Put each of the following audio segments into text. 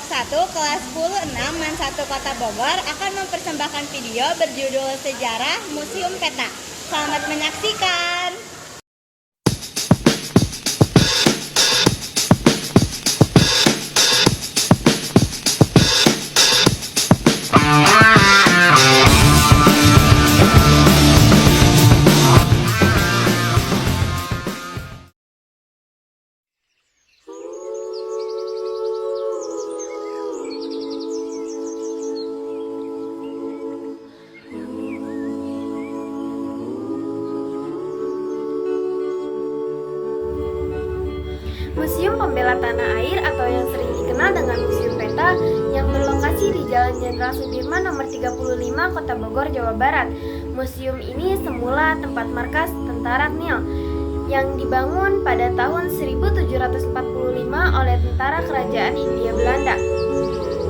1 kelas 10-6 MAN 1 Kota Bogor akan mempersembahkan video berjudul Sejarah Museum Peta. Selamat menyaksikan. Museum Pembela Tanah Air atau yang sering dikenal dengan Museum Peta yang berlokasi di Jalan Jenderal Sudirman nomor 35 Kota Bogor, Jawa Barat. Museum ini semula tempat markas tentara KNIL yang dibangun pada tahun 1745 oleh tentara kerajaan Hindia Belanda.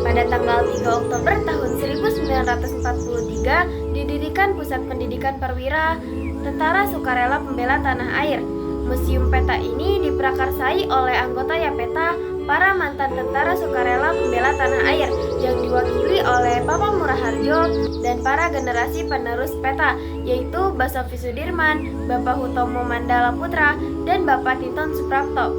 Pada tanggal 3 Oktober tahun 1943 didirikan Pusat Pendidikan Perwira Tentara Sukarela Pembela Tanah Air. Museum Peta ini diprakarsai oleh anggota YAPETA, para mantan tentara sukarela pembela tanah air yang diwakili oleh Bapak Murah Harjo dan para generasi penerus Peta, yaitu Basofi Sudirman, Bapak Hutomo Mandala Putra, dan Bapak Tinton Suprapto.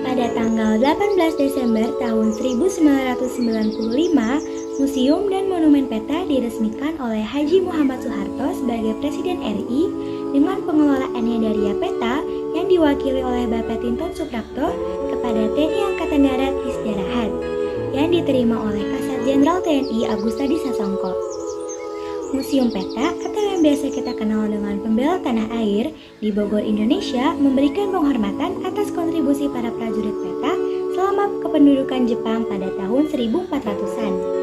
Pada tanggal 18 Desember tahun 1995, Museum dan Monumen Peta diresmikan oleh Haji Muhammad Soeharto sebagai Presiden RI dengan pengelolaannya dari YAPETA yang diwakili oleh Bapak Tinton Suprapto kepada TNI Angkatan Darat Isdarahat yang diterima oleh Kasat Jenderal TNI Agustadi Sasongko. Museum Peta atau yang biasa kita kenal dengan Pembela Tanah Air di Bogor, Indonesia memberikan penghormatan atas kontribusi para prajurit Peta selama kependudukan Jepang pada tahun 1400-an.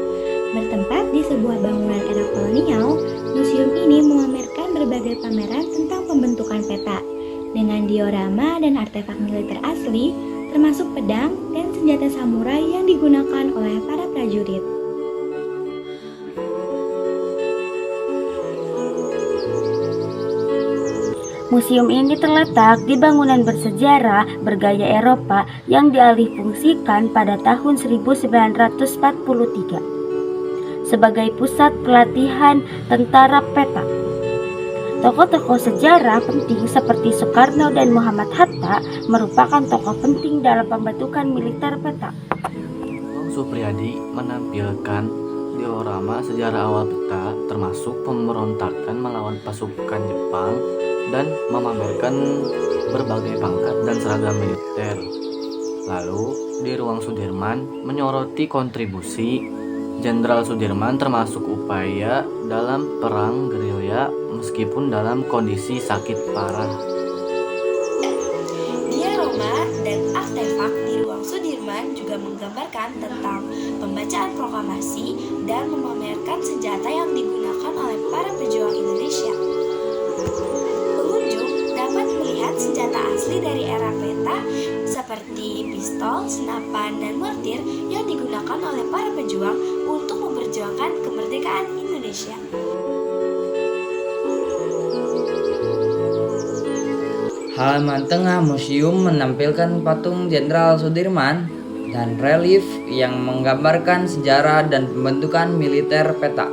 Bertempat di sebuah bangunan era kolonial, museum ini memamerkan berbagai pameran tentang pembentukan peta dengan diorama dan artefak militer asli, termasuk pedang dan senjata samurai yang digunakan oleh para prajurit. Museum ini terletak di bangunan bersejarah bergaya Eropa yang dialihfungsikan pada tahun 1943 sebagai pusat pelatihan tentara Peta. Tokoh-tokoh sejarah penting seperti Soekarno dan Muhammad Hatta merupakan tokoh penting dalam pembentukan militer Peta. Bang Supriyadi menampilkan diorama sejarah awal Peta, termasuk pemberontakan melawan pasukan Jepang dan memamerkan berbagai pangkat dan seragam militer. Lalu di ruang Sudirman menyoroti kontribusi Jenderal Sudirman termasuk upaya dalam perang gerilya meskipun dalam kondisi sakit parah. Diorama dan artefak di ruang Sudirman juga menggambarkan tentang pembacaan proklamasi dan memamerkan senjata yang digunakan oleh para pejuang Indonesia. Pengunjung dapat melihat senjata asli dari era Peta seperti pistol, senapan, dan mortir yang digunakan oleh para pejuang untuk memperjuangkan kemerdekaan Indonesia. Halaman tengah museum menampilkan patung Jenderal Sudirman dan relief yang menggambarkan sejarah dan pembentukan militer Peta.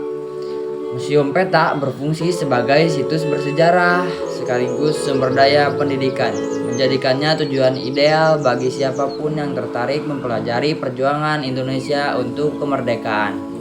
Museum Peta berfungsi sebagai situs bersejarah sekaligus sumber daya pendidikan, menjadikannya tujuan ideal bagi siapapun yang tertarik mempelajari perjuangan Indonesia untuk kemerdekaan.